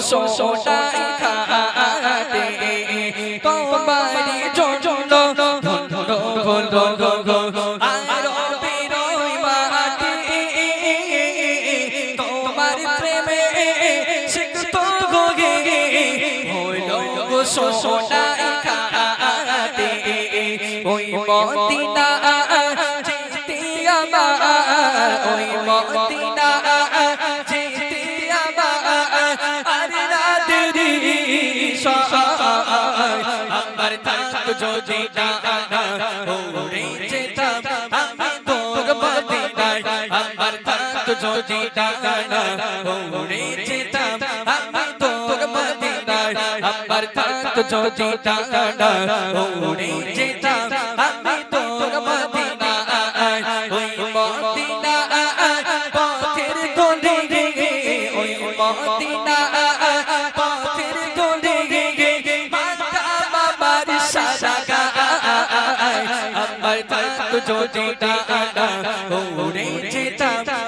সোনাই খাটে তোমারি জন্য ধন্য হলো গো আর বেরোই মাটি তোমার প্রেমে সিক্ত গোগে হইল গো সোনাই খাটে ওই মদিনা যেতে আমার ওই মদিনা যেতে আমার আর রাতেরি আমার থাকতো যদি ডানা ওরে যেতাম আমি তোর মদিনায় আমার থাকতো যদি ডানা ওরে যেতাম আমি তোর মদিনায় আমার থাকতো যদি ডানা ওরে যেতাম আমি তোর মদিনায় ওই মদিনা পথের দোলে ওই মদিনা পথের দোলে মাতাম আমার সারা গায় আমার থাকতো যদি ডানা ওরে যেতাম